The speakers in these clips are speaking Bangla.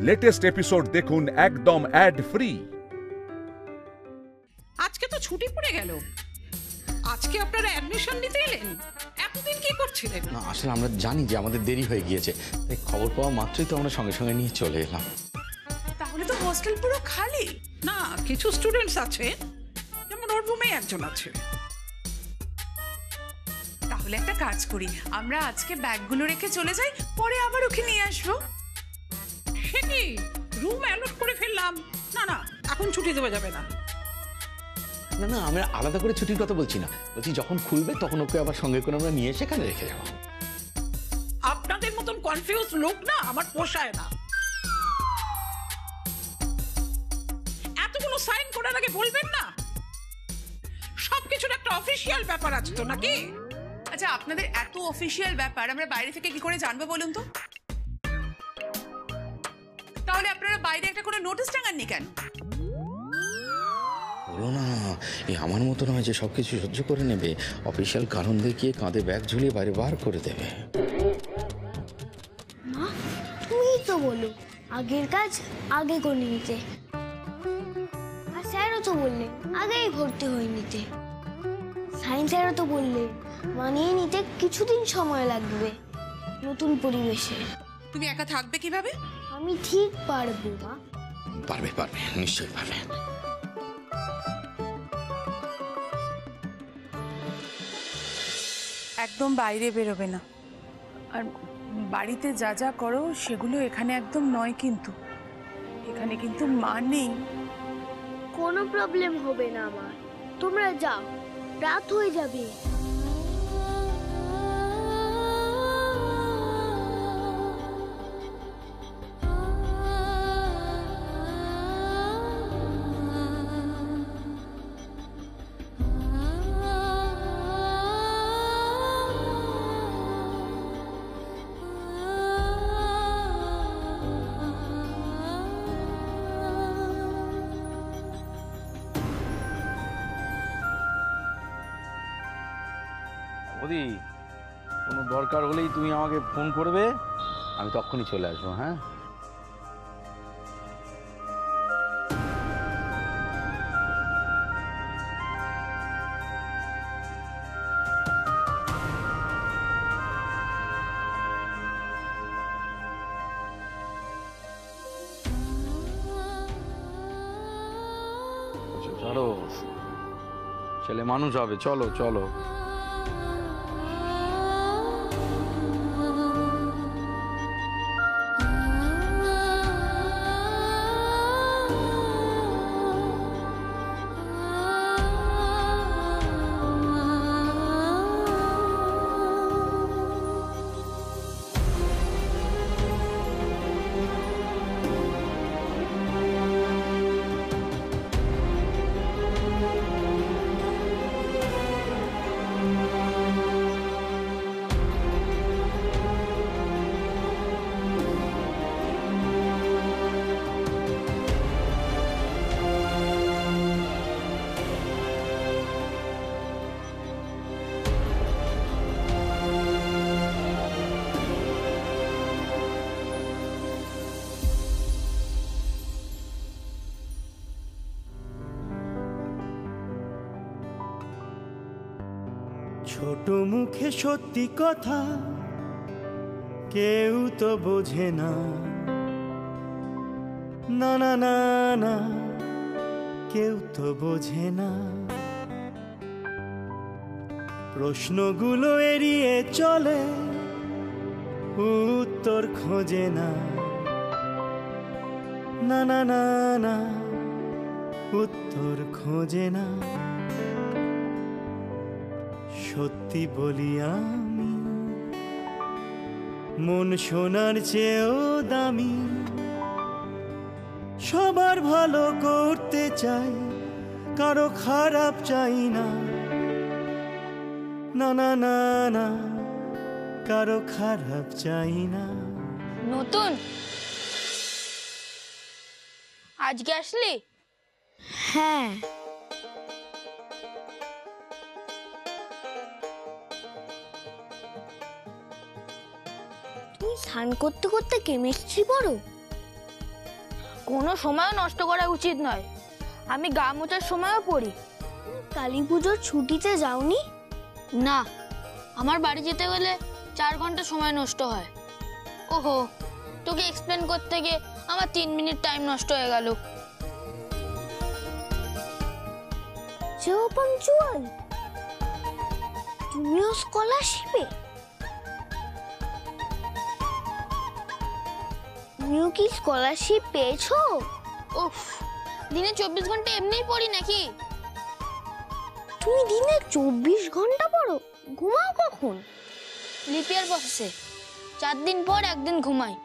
লেটেস্ট এপিসোড দেখুন একদম অ্যাড ফ্রি। আজকে তো ছুটি পড়ে গেল, আজকে আপনারা অ্যাডমিশন নিতে এলেন? এতদিন কি করছিলেন? না, আসলে আমরা জানি যে আমাদের দেরি হয়ে গিয়েছে, তাই খবর পাওয়া মাত্রই তো আমরা সঙ্গে সঙ্গে নিয়ে চলে এলাম। তাহলে তো হোস্টেল পুরো খালি। না, কিছু স্টুডেন্টস আছে, যেমন ওর রুমে একজন আছে। তাহলে একটা কাজ করি, আমরা আজকে ব্যাগগুলো রেখে চলে যাই, পরে আবার ওকে নিয়ে আসবো। সে কি, রুম অ্যালট করে ফেললাম? না না, এখন ছুটি দেওয়া যাবে না। না না, আমরা আলাদা করে ছুটির কথা বলছি না, বলছি যখন খুলবে তখন ওকে আবার সঙ্গে করে আমরা নিয়ে সেখানে রেখে যাবো। আপনাদের মতন কনফিউজ লোক না আমার পোষায় না। এতগুলো সাইন করার আগে বলবেন না? সবকিছুর একটা অফিসিয়াল ব্যাপার আছে তো, নাকি? আচ্ছা, আপনাদের এত অফিসিয়াল ব্যাপার আমরা বাইরে থেকে কি করে জানবো বলুন তো? তাহলে আপনারা বাইরে একটা করে নোটিশ টাঙাননি কেন? বলো না, এই আমার মতো নয় যে সবকিছু সহ্য করে নেবে, অফিসিয়াল কারণ দেখিয়ে কাঁধে ব্যাগ ঝুলিয়ে বাইরে বার করে দেবে। মা, তুমিই তো বলো আগের কাজ আগে করে নিতে, আর স্যারও তো বললে আগেই ভর্তি হয়ে নিতে। সায়েন্স স্যারও তো বললে মানিয়ে নিতে কিছুদিন সময় লাগবে নতুন পরিবেশে। তুমি একা থাকবে কিভাবে? আমি ঠিক পারবো মা। পারবে পারবে, নিশ্চয়ই পারবে। একদম বাইরে বেরোবে না, আর বাড়িতে যা যা করো সেগুলো এখানে একদম নয়, কিন্তু এখানে কিন্তু মা নেই। কোনো প্রবলেম হবে না আমার, তোমরা যাও, রাত হয়ে যাবে। বৌদি, কোনো দরকার হলেই তুমি আমাকে ফোন করবে, আমি তখনই চলে আসবো। হ্যাঁ, চলো, ছেলে মানুষ হবে, চলো চলো। ছোট মুখে সত্যি কথা কেউ তো বোঝে না, না না না না, কেউ তো বোঝে না। প্রশ্নগুলো এড়িয়ে চলে, উত্তর খোঁজে না, না না না না, উত্তর খোঁজে না। সত্যি বলি আমি, মন সোনার চেয়েও দামি, সবার ভালো করতে চাই, কারো খারাপ চাই না, না না না না, কারো খারাপ চাই না। নতুন আজকে আসলি? হ্যাঁ। তুমি স্নান করতে করতে কেমিস্ট্রি পড়ো? কোনো সময় নষ্ট করা উচিত নয়। আমি গা মোছার সময়ও পড়ি। কালী পুজোর ছুটিতে যাওনি? না, আমার বাড়ি যেতে গেলে 4 ঘন্টা সময় নষ্ট হয়। ওহো, তোকে এক্সপ্লেন করতে গিয়ে আমার 3 মিনিট টাইম নষ্ট হয়ে গেল। সেও পাঞ্চুয়াল? তুমিও স্কলারশিপে? তুমিও কি স্কলারশিপ পেয়েছো? উফ, দিনে 24 ঘন্টা এমনিই পড়ি নাকি? তুমি দিনে 24 ঘন্টা পড়ো? ঘুমাও কখন? লিপিয়ার বসে 4 দিন পর 1 দিন ঘুমাই।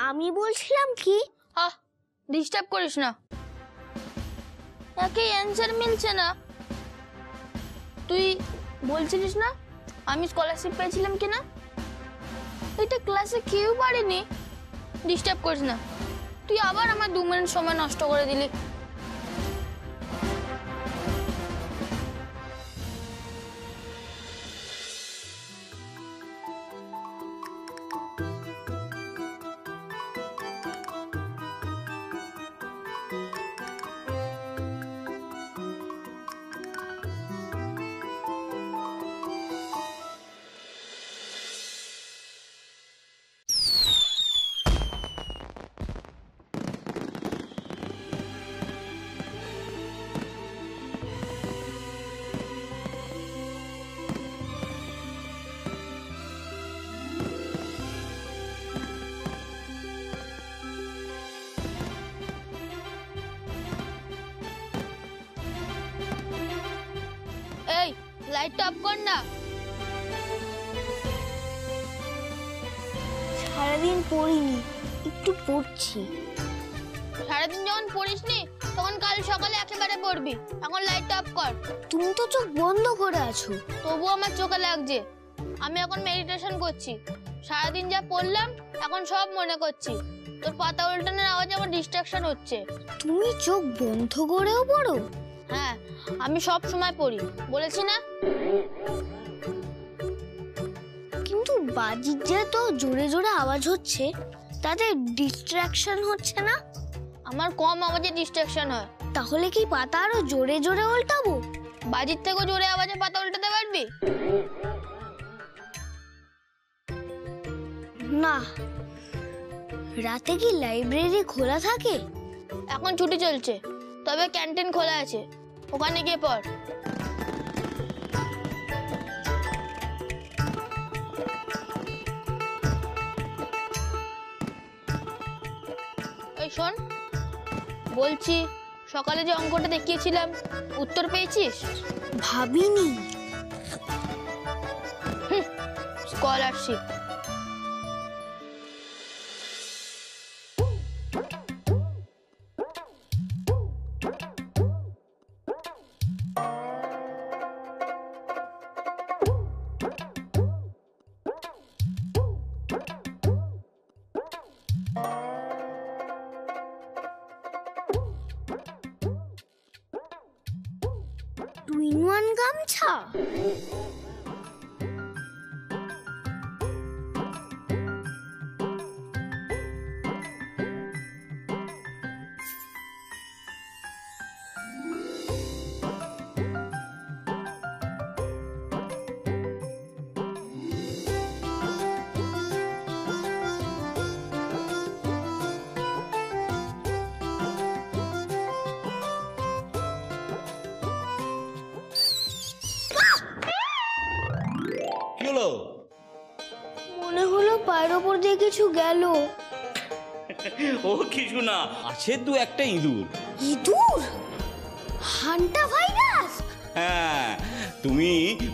আমি বলছিলাম কি, ডিস্টার্ব করিস না। একই অ্যান্সার মিলছে না। তুই বলছিলিস না আমি স্কলারশিপ পেয়েছিলাম কিনা? এটা ক্লাসে কেউ পারেনি। ডিস্টার্ব করিস না। তুই আবার আমার 2 মিনিট সময় নষ্ট করে দিলি। এই লাইটটা অফ কর না। সারাদিন পড়িনি, একটু পড়ছি। সারাদিন যখন পড়িসনি তখন কাল সকালে একেবারে পড়বি। এখন লাইটটা অফ কর। তুমি তো চোখ বন্ধ করে আছো। তবুও আমার চোখে লাগছে। আমি এখন মেডিটেশন করছি। সারাদিন যা পড়লাম এখন সব মনে করছি। তোর পাতা উল্টানোর আওয়াজে আমার ডিস্ট্রাকশন হচ্ছে। তুমি চোখ বন্ধ করেও পড়ো? হ্যাঁ, আমি সব সময় পড়ি, বলেছি না? কিন্তু বাজির যে তো জোরে জোরে আওয়াজ হচ্ছে, তাতে ডিস্ট্রাকশন হচ্ছে না? আমার কম আওয়াজে ডিস্ট্রাকশন হয়। তাহলে কি পাতা আরো জোরে জোরে উল্টাবো? বাজির থেকেও জোরে আওয়াজে পাতা উল্টাতে পারবি? না। রাতে কি লাইব্রেরি খোলা থাকে? এখন ছুটি চলছে, তবে ক্যান্টিন খোলা আছে। ওখানে গিয়ে পড়। এই শোন, বলছি সকালে যে অঙ্কটা দেখিয়েছিলাম উত্তর পেয়েছিস? ভাবিনি। স্কলারশিপ। টুইন গামছা? মনে হলো পায়ের ওপর দিয়ে কিছু গেল। ও কিছু না, আছে 2-1টা ইঁদুর। ইঁদুর? Hanta virus? হ্যাঁ, তুমি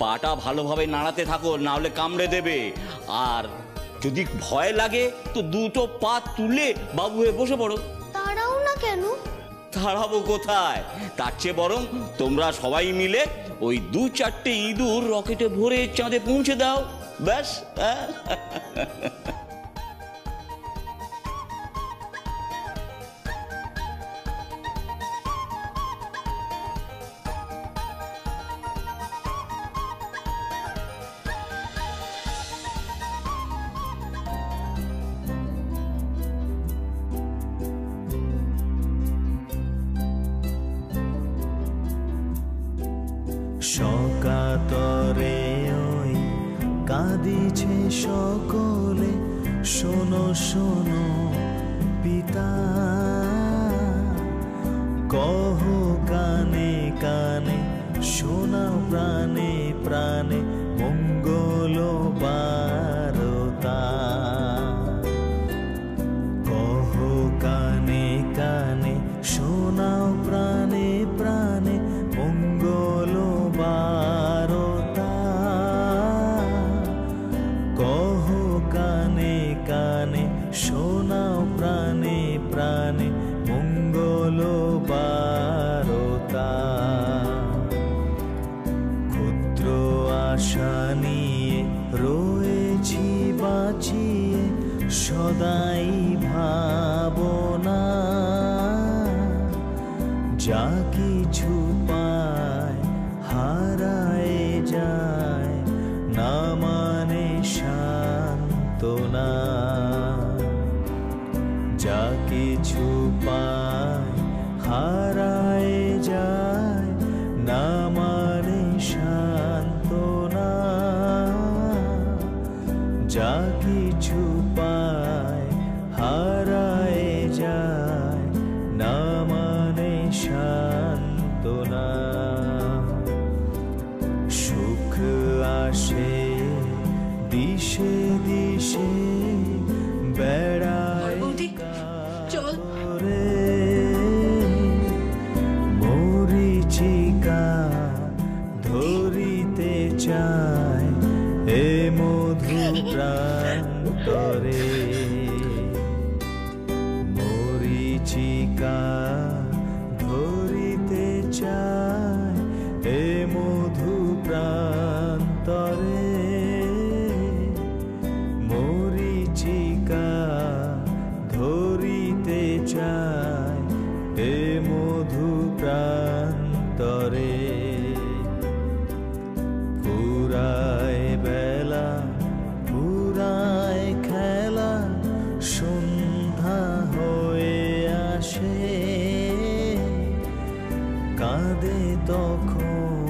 পাটা ভালোভাবে নাড়াতে থাকো, না হলে কামড়ে দেবে। আর যদি ভয় লাগে তো 2টো পা তুলে বাবু হয়ে বসে পড়ো। তারাও না কেন? তাড়াবো কোথায়? তার চেয়ে বরং তোমরা সবাই মিলে ওই 2-4টে ইঁদুর রকেটে ভরে চাঁদে পৌঁছে দাও। ব্যাস। সকাতরে ওই কাঁদিছে সকলে, শোনো শোনো পিতা, কহ কানে কানে, শোনাও প্রাণে প্রাণে মঙ্গল বারতা। কহ কানে কানে, শোনাও প্রাণে প্রাণে মঙ্গল বারতা। কহ কানে কানে, শোনাও প্রাণে প্রাণে মঙ্গল বারতা। ক্ষুদ্র আশা নিয়ে রয়েছি বাঁচিয়ে, সদাই ভাবনা। যা কিছু পায় হারায় যায়, না মানে সান্ত্বনা। যা কিছু পায় হারায় যায়, না মানে সান্ত্বনা। যা কিছু পায় হারায় যায়, না মানে সান্ত্বনা। সুখ আসে দিশে দিশে, বেড়ায় কাতরে। মরীচিকা ধরিতে চায় এ মধু প্রান্তরে। মরীচিকা ধরিতে চায় এ মধু প্রান্তরে। মরীচিকা ধরিতে চায় এ মধু প্রান্তরে। পুরায় বেলা পুরায় খেলা, সন্ধ্যা হয়ে আসে। কাঁদে তখন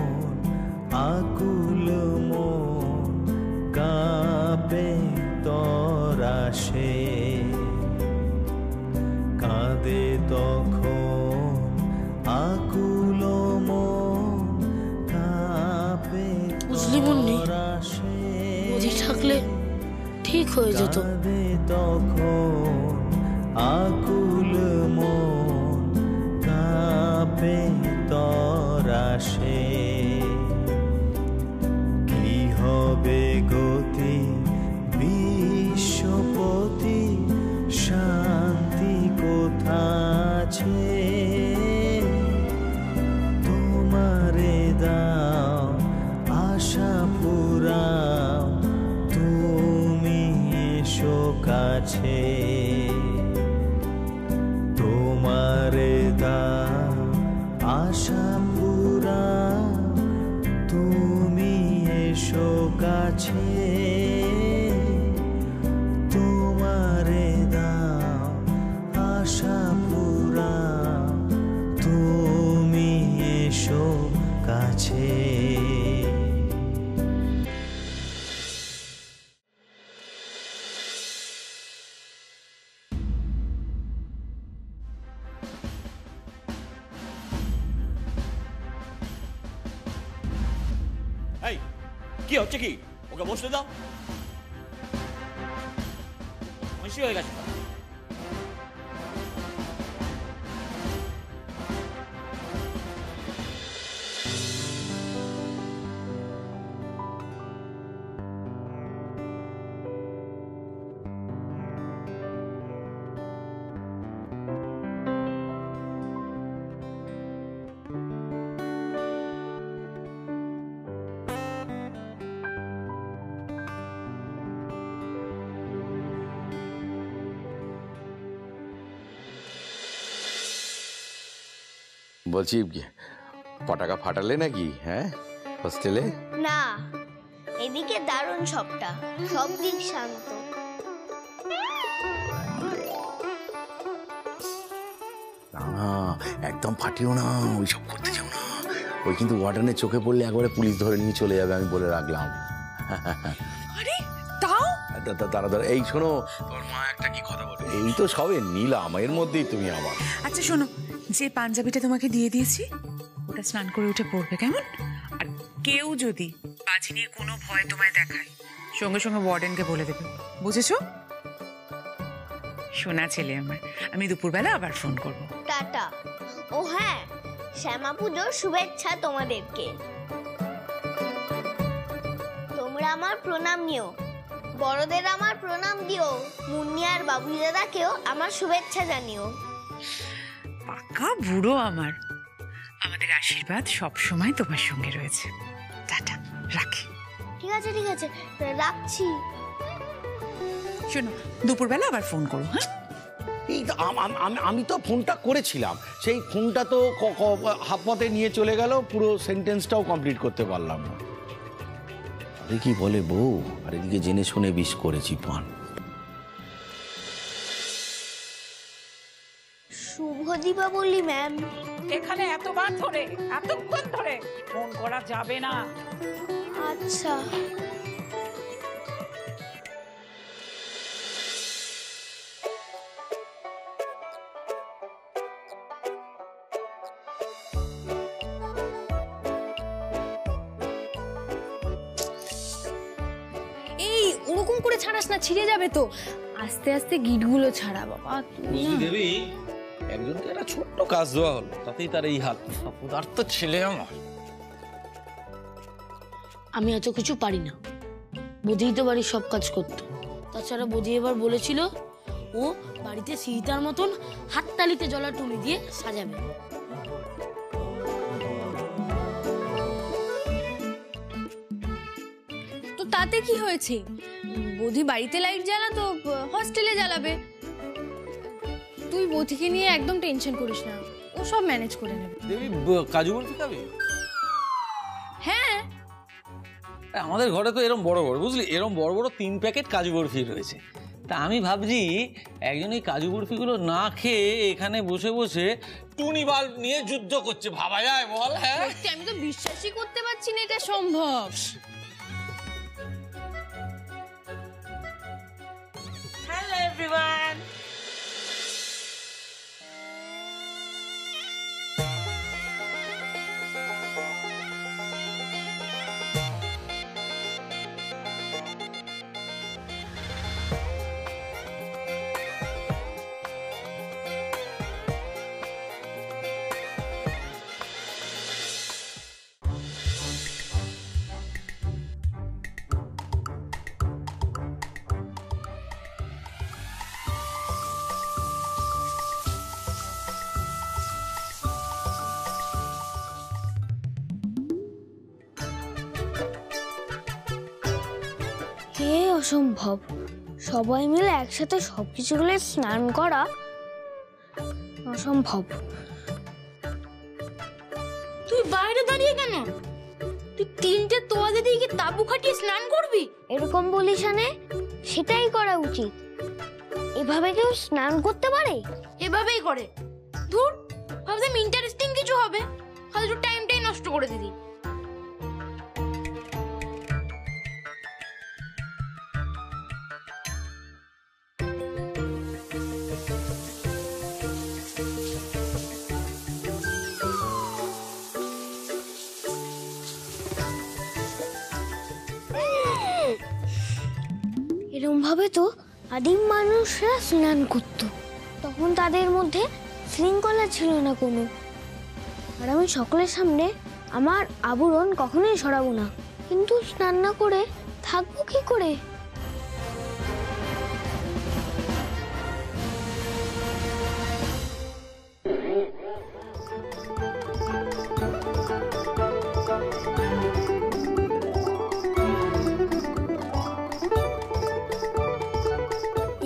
আকুল মন, কাঁপে তরাসে। কাঁদে তখন আকুল মন, কাঁপে তরাসে। বুঝি থাকলে ঠিক হয়ে যেত। কাঁদে তখন আকুল মন, কাঁপে তরাসে। কি হবে গতি বিশ্বপতি, শান্তি কোথা আছে। তোমারে দাও আশা পুরাও, তুমি এসো কাছে। তোমারে দাও আশা পুরাও, তুমি এসো কাছে। তোমারে দাও আশা পুরাও, তুমি এসো কাছে। এই কি হচ্ছে কি? ওকে বসতে দাও। বেশি হয়ে গেছে। বলছি পটাকা ফাটালে নাকি? হ্যাঁ, হোস্টেলে? না, এদিকে দারুণ সবটা, সব দিক শান্ত। না, একদম ফাটিও না, ওইসব করতে যাও না। ওই কিন্তু ওয়ার্ডেনের চোখে পড়লে একবারে পুলিশ ধরে নিয়ে চলে যাবে, আমি বলে রাখলাম। আরে তাও দাঁড়া, এই শোনো, তোর মা একটা কি কথা বলে, এই তো সবে নিলাম, এর মধ্যেই তুমি আমার। আচ্ছা শোনো, যে পাঞ্জাবিটা তোমাকে দিয়ে দিয়েছি ওটা স্নান করে উঠে পড়বে, কেমন? আর কেউ যদি বাজি নিয়ে কোনো ভয় তোমায় দেখায়, সঙ্গে সঙ্গে ওয়ার্ডেনকে বলে দেবে, বুঝেছো? শোনা ছেলে আমার, আমি দুপুরবেলা আবার ফোন করব। টাটা। ও হ্যাঁ, শ্যামা পুজোর শুভেচ্ছা তোমাদেরকে। তোমরা আমার প্রণাম নিও, বড়দের আমার প্রণাম দিও, মুন্নি আর বাবুই দাদাকেও আমার শুভেচ্ছা জানিও। পাকা বুড়ো আমার, আমাদের আশীর্বাদ সব সময় তোমার সঙ্গে রয়েছে। টাটা, রাখি। ঠিক আছে ঠিক আছে, রাখছি। শোনো, দুপুরবেলা আবার ফোন করো। হ্যাঁ, এই তো আমি তো ফোনটা করেছিলাম, সেই ফোনটা তো হাফ পথে নিয়ে চলে গেল, পুরো সেন্টেন্সটাও কমপ্লিট করতে পারলাম না। আরে কি বলে বউ, আর এদিকে জেনে শুনে বিষ করেছি পান। শুভ দীপাবলি ম্যাম। এখানে এতক্ষণ ধরে ফোন করা যাবে না। আচ্ছা। এই ওরকম করে ছাড়াস না, ছিঁড়ে যাবে তো। আস্তে আস্তে গিটগুলো ছাড়া বাবা। দেবী, একজনকে একটা ছোট্ট কাজ দেওয়া হলো, তাতেই তার এই হাত। পদার্থ ছেলে আমার। আমি এত কিছু পারি না, বৌদিই তো বাড়ির সব কাজ করতো। তাছাড়া বৌদি এবার বলেছিল ও বাড়িতে সীতার মতন হাততালিতে জলা টুনি দিয়ে সাজাবে। তো তাতে কি হয়েছে? বৌদি বাড়িতে লাইট জ্বালাতো, হস্টেলে জ্বালাবে। তুই বৌদিকে নিয়ে একদম টেনশন করিস না, ও সব ম্যানেজ করে নেবে। দেবী, কাজু বরফি খাবি? হ্যাঁ, আমাদের ঘরে তো এরকম বড় বড়, বুঝলি, এরকম বড় বড় 3 প্যাকেট কাজু বরফি রয়েছে। তা আমি ভাবছি একজন এই কাজু বরফিগুলো না খেয়ে এখানে বসে বসে টুনি বাল্ব নিয়ে যুদ্ধ করছে, ভাবা যায় বল? হ্যাঁ, আমি তো বিশ্বাসই করতে পারছি না এটা সম্ভব। Hello everyone. অসম্ভব, সবাই মিলে একসাথে সবকিছু গুলো স্নান করা অসম্ভব। তুই বাইরে দাঁড়িয়ে কেন? তুই 3টে তোয়ালে দিয়ে কি তাবু খাটিয়ে স্নান করবি? এরকম বলিস না, সেটাই করা উচিত। এভাবে কেউ স্নান করতে পারে? এভাবেই করে। ধুর, ভাবলাম ইন্টারেস্টিং কিছু হবে, খালি তো টাইমটাই নষ্ট করে দিলি। এরকম ভাবে তো আদিম মানুষরা স্নান করত, তখন তাদের মধ্যে শৃঙ্খলা ছিল না কোনো। আর আমি সকলের সামনে আমার আবরণ কখনোই সরাবো না, কিন্তু স্নান না করে থাকবো কি করে?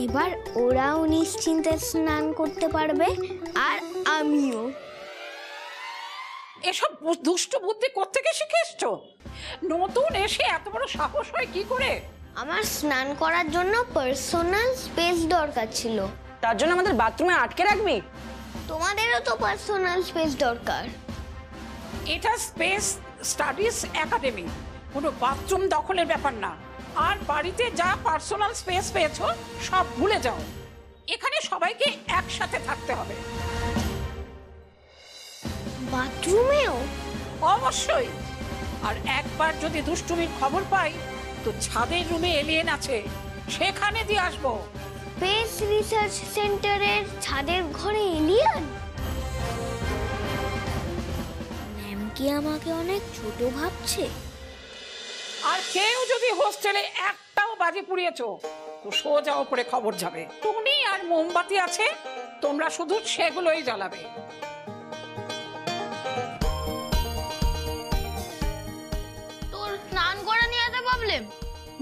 এবার ওরাও নিশ্চিন্তে স্নান করতে পারবে, আর আমিও। এসব দুষ্ট বুদ্ধি কোত্থেকে শিখে এসছো? নতুন এসে এত বড় সাহস হয় কি করে? আমার স্নান করার জন্য পার্সোনাল স্পেস দরকার ছিল। তার জন্য আমাদের বাথরুমে আটকে রাখবি? তোমাদেরও তো পার্সোনাল স্পেস দরকার। এটা স্পেস স্টাডিজ একাডেমি, কোনো বাথরুম দখলের ব্যাপার না। আর বাড়িতে যা পার্সোনাল স্পেস পেয়েছো সব ভুলে যাও। এখানে সবাইকে একসাথে থাকতে হবে। বাথরুমেও? অবশ্যই। আর একবার যদি দুষ্টুমির খবর পাই তো ছাদের রুমে এলিয়েন আছে, সেখানে দিয়ে আসবো। স্পেস রিসার্চ সেন্টারের ছাদের ঘরে এলিয়েন? ম্যাম কি আমাকে অনেক ছোট ভাবছে? আর কেউ যদি হোস্টেলে একটাও বাজি পুড়িয়েছো তো সোজা ওপরে খবর যাবে। টুনি আর মোমবাতি আছে, তোমরা শুধু সেগুলোই জ্বালাবে। তোর স্নান করা নিয়ে এত প্রবলেম?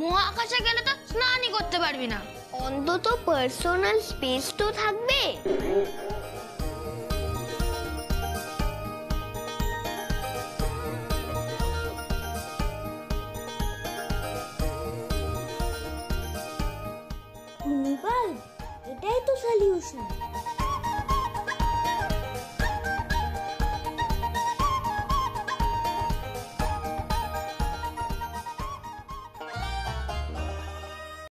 মহাকাশে গেলে তো স্নানই করতে পারবি না। অন্তত পার্সোনাল স্পেস তো থাকবে। এটাই তো সলিউশন।